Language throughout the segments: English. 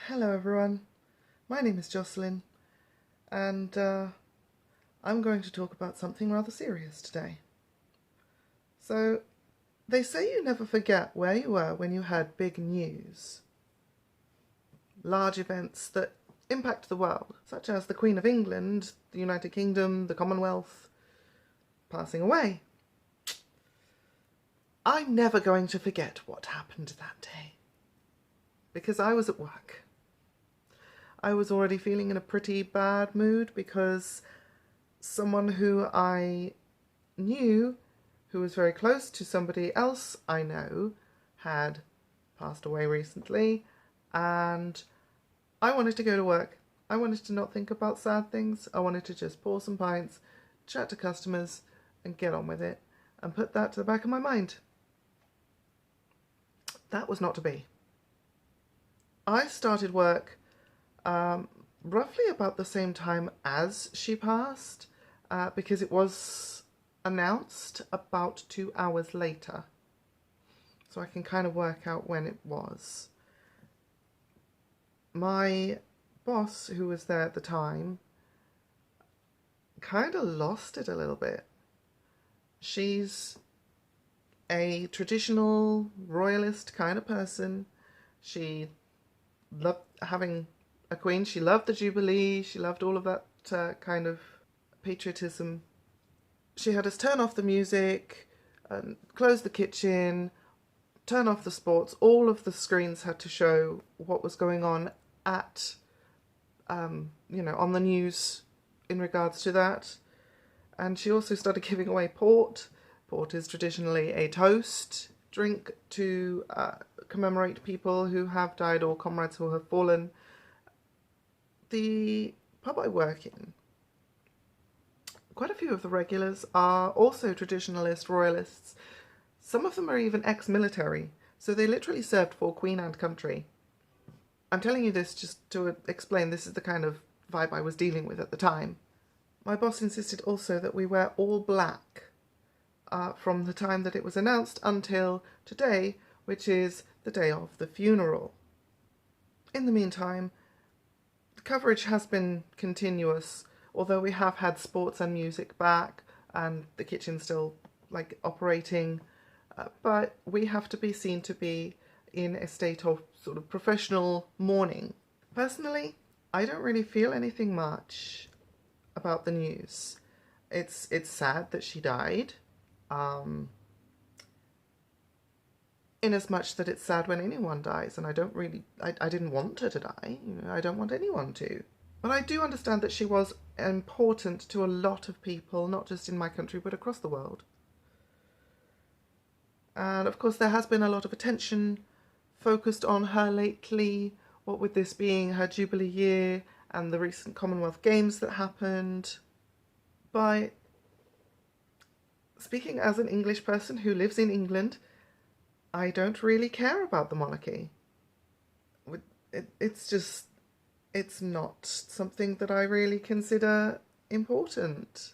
Hello everyone, my name is Jocelyn and I'm going to talk about something rather serious today. So, they say you never forget where you were when you heard big news. Large events that impact the world, such as the Queen of England, the United Kingdom, the Commonwealth, passing away. I'm never going to forget what happened that day, because I was at work. I was already feeling in a pretty bad mood because someone who I knew, who was very close to somebody else I know, had passed away recently, and I wanted to go to work. I wanted to not think about sad things. I wanted to just pour some pints, chat to customers, and get on with it, and put that to the back of my mind. That was not to be. I started work roughly about the same time as she passed, because it was announced about 2 hours later. So I can kind of work out when it was. My boss, who was there at the time, kind of lost it a little bit. She's a traditional royalist kind of person. She loved having a queen. She loved the Jubilee. She loved all of that kind of patriotism. She had us turn off the music, and close the kitchen, turn off the sports. All of the screens had to show what was going on at, on the news in regards to that. And she also started giving away port. Port is traditionally a toast drink to commemorate people who have died or comrades who have fallen. The pub I work in, quite a few of the regulars are also traditionalist royalists. Some of them are even ex-military, so they literally served for Queen and country. I'm telling you this just to explain this is the kind of vibe I was dealing with at the time. My boss insisted also that we wear all black from the time that it was announced until today, which is the day of the funeral. In the meantime, the coverage has been continuous, although we have had sports and music back and the kitchen's still operating, but we have to be seen to be in a state of sort of professional mourning. Personally, I don't really feel anything much about the news. It's sad that she died, in as much that it's sad when anyone dies, and I didn't want her to die. I don't want anyone to. But I do understand that she was important to a lot of people, not just in my country, but across the world. And of course there has been a lot of attention focused on her lately, what with this being her Jubilee year and the recent Commonwealth Games that happened. But speaking as an English person who lives in England, I don't really care about the monarchy. It's not something that I really consider important.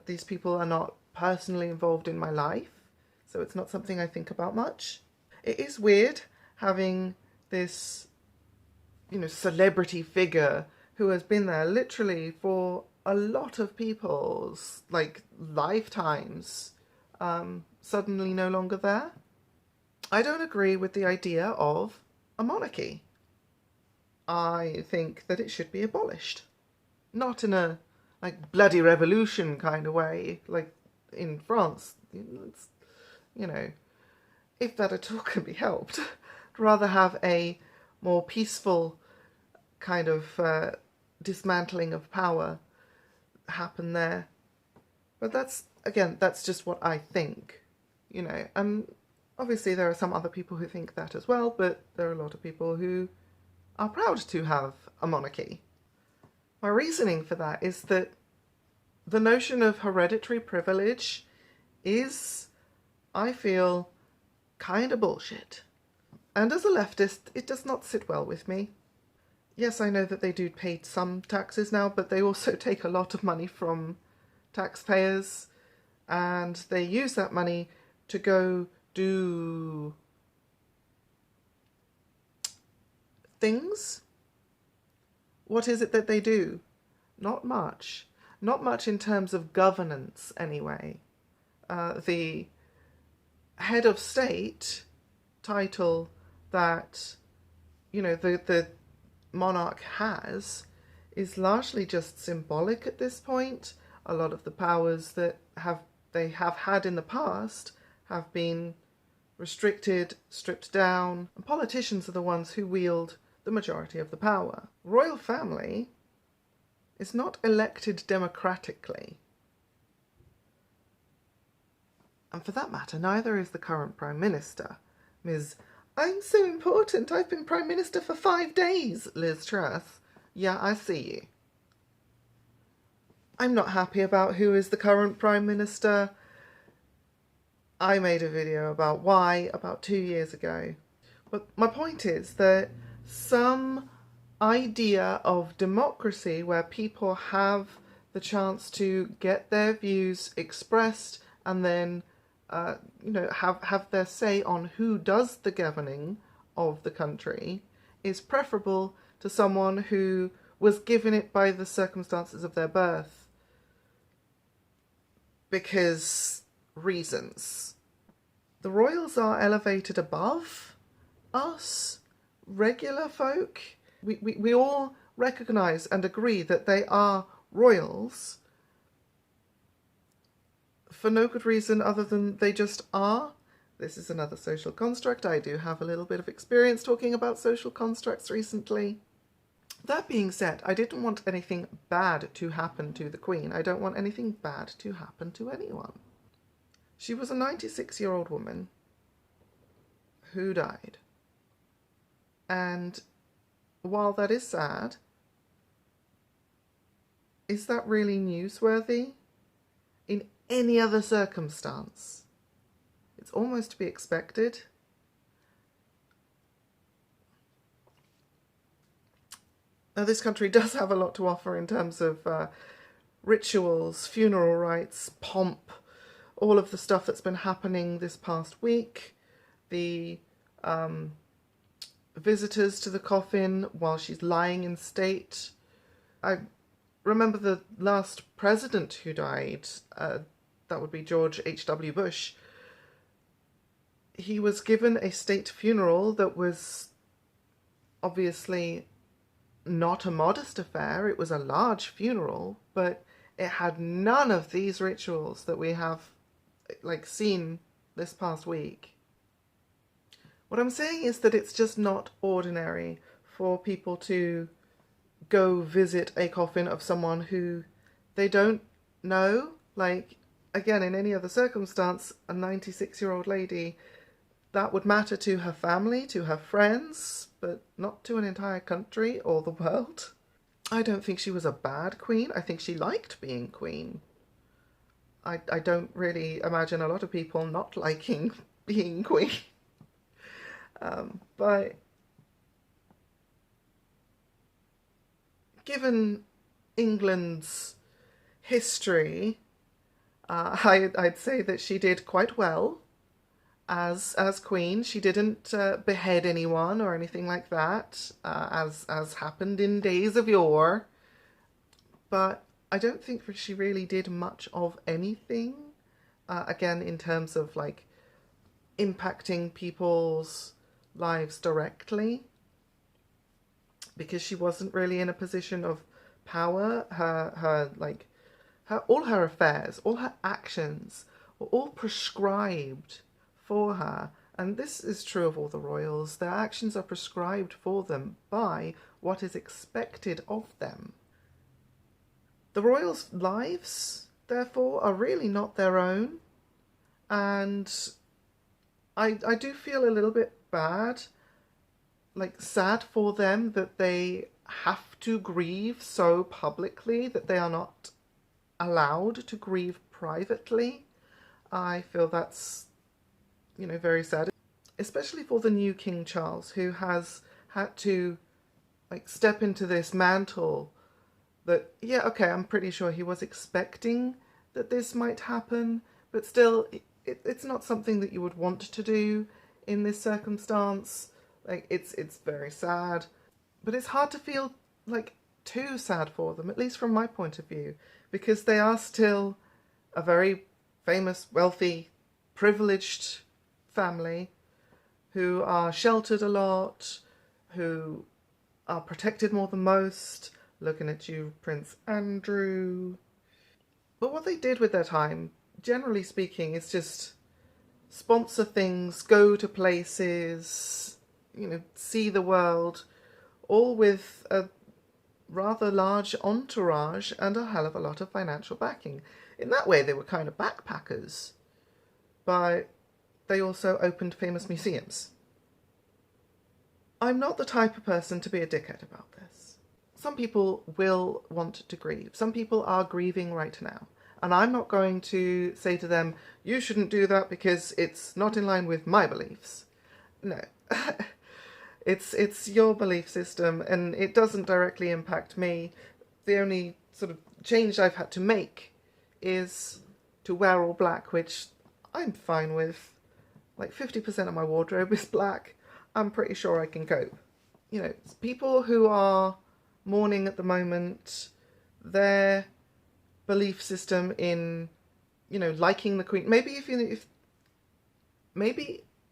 These people are not personally involved in my life, so it's not something I think about much. It is weird having this, celebrity figure who has been there literally for a lot of people's, lifetimes, suddenly no longer there. I don't agree with the idea of a monarchy. I think that it should be abolished. Not in a, bloody revolution kind of way, like in France. It's, if that at all can be helped. I'd rather have a more peaceful kind of dismantling of power happen there. But that's just what I think, and obviously there are some other people who think that as well, but there are a lot of people who are proud to have a monarchy. My reasoning for that is that the notion of hereditary privilege is, I feel, kind of bullshit. And as a leftist, it does not sit well with me. Yes, I know that they do pay some taxes now, but they also take a lot of money from taxpayers, and they use that money to go do things. What is it that they do? Not much. Not much in terms of governance, anyway. The head of state title that, you know, the monarch has is largely just symbolic at this point. A lot of the powers that they have had in the past have been restricted, stripped down, and politicians are the ones who wield the majority of the power. Royal family is not elected democratically. And for that matter, neither is the current Prime Minister, Ms. I'm so important, I've been Prime Minister for 5 days, Liz Truss. Yeah, I see you. I'm not happy about who is the current Prime Minister. I made a video about why about 2 years ago. But my point is that some idea of democracy where people have the chance to get their views expressed and then have their say on who does the governing of the country is preferable to someone who was given it by the circumstances of their birth because reasons. The royals are elevated above us, regular folk. We all recognise and agree that they are royals for no good reason other than they just are. This is another social construct. I do have a little bit of experience talking about social constructs recently. That being said, I didn't want anything bad to happen to the Queen. I don't want anything bad to happen to anyone. She was a 96-year-old woman who died. And while that is sad, is that really newsworthy? In any other circumstance, it's almost to be expected. Now, this country does have a lot to offer in terms of rituals, funeral rites, pomp, all of the stuff that's been happening this past week, the visitors to the coffin while she's lying in state. I remember the last president who died, that would be George H.W. Bush. He was given a state funeral that was obviously not a modest affair. It was a large funeral, but it had none of these rituals that we have seen this past week. What I'm saying is that it's just not ordinary for people to go visit a coffin of someone who they don't know. Again, in any other circumstance, a 96-year-old lady, that would matter to her family, to her friends, but not to an entire country or the world. I don't think she was a bad queen. I think she liked being queen. I don't really imagine a lot of people not liking being queen. But given England's history, I'd say that she did quite well as queen. She didn't behead anyone or anything like that, as happened in days of yore. But I don't think that she really did much of anything, again, in terms of impacting people's lives directly, because she wasn't really in a position of power. All her affairs, all her actions were all prescribed for her. And this is true of all the royals. Their actions are prescribed for them by what is expected of them. The royals' lives, therefore, are really not their own. And I do feel a little bit bad, sad for them that they have to grieve so publicly, that they are not allowed to grieve privately. I feel that's, very sad, especially for the new King Charles, who has had to step into this mantle that, yeah, okay, I'm pretty sure he was expecting that this might happen, but still, it's not something that you would want to do in this circumstance. It's very sad. But it's hard to feel like too sad for them, at least from my point of view, because they are still a very famous, wealthy, privileged family who are sheltered a lot, who are protected more than most. Looking at you, Prince Andrew. But what they did with their time, generally speaking, is just sponsor things, go to places, see the world, all with a rather large entourage and a hell of a lot of financial backing. In that way, they were kind of backpackers, but they also opened famous museums. I'm not the type of person to be a dickhead about this. Some people will want to grieve. Some people are grieving right now. And I'm not going to say to them, you shouldn't do that because it's not in line with my beliefs. No. It's your belief system and it doesn't directly impact me. The only sort of change I've had to make is to wear all black, which I'm fine with. Like 50% of my wardrobe is black. I'm pretty sure I can cope. People who are mourning at the moment, their belief system in, liking the Queen. Maybe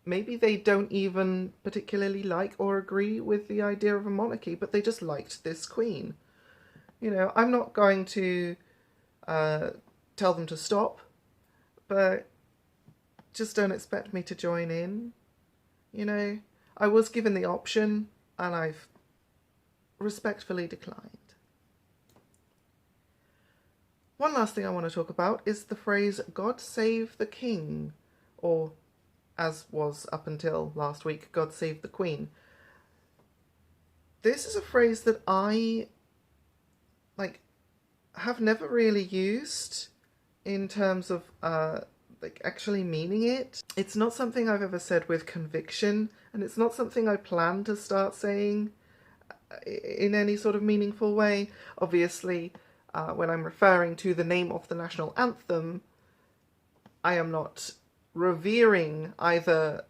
maybe they don't even particularly like or agree with the idea of a monarchy, but they just liked this Queen. I'm not going to tell them to stop, but just don't expect me to join in. I was given the option and I've respectfully declined. One last thing I want to talk about is the phrase, God save the King, or as was up until last week, God save the Queen. This is a phrase that I have never really used in terms of actually meaning it. It's not something I've ever said with conviction, and it's not something I plan to start saying in any sort of meaningful way. Obviously, when I'm referring to the name of the national anthem, I am not revering either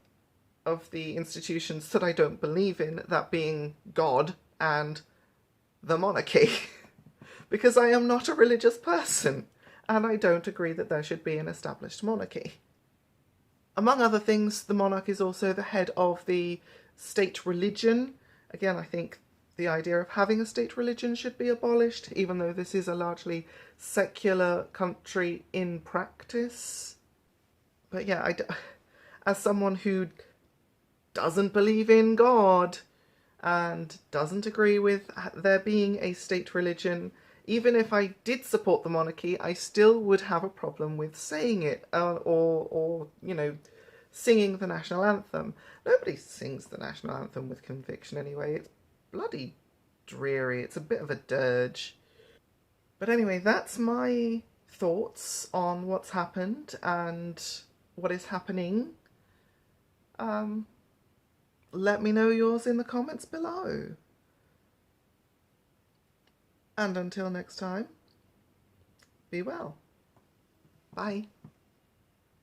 of the institutions that I don't believe in, that being God and the monarchy, because I am not a religious person, and I don't agree that there should be an established monarchy. Among other things, the monarch is also the head of the state religion. Again, I think the idea of having a state religion should be abolished, even though this is a largely secular country in practice. But yeah, as someone who doesn't believe in God and doesn't agree with there being a state religion, even if I did support the monarchy, I still would have a problem with saying it or singing the national anthem. Nobody sings the national anthem with conviction anyway. It's bloody dreary. It's a bit of a dirge. But anyway, that's my thoughts on what's happened and what is happening. Let me know yours in the comments below. And until next time, be well. Bye.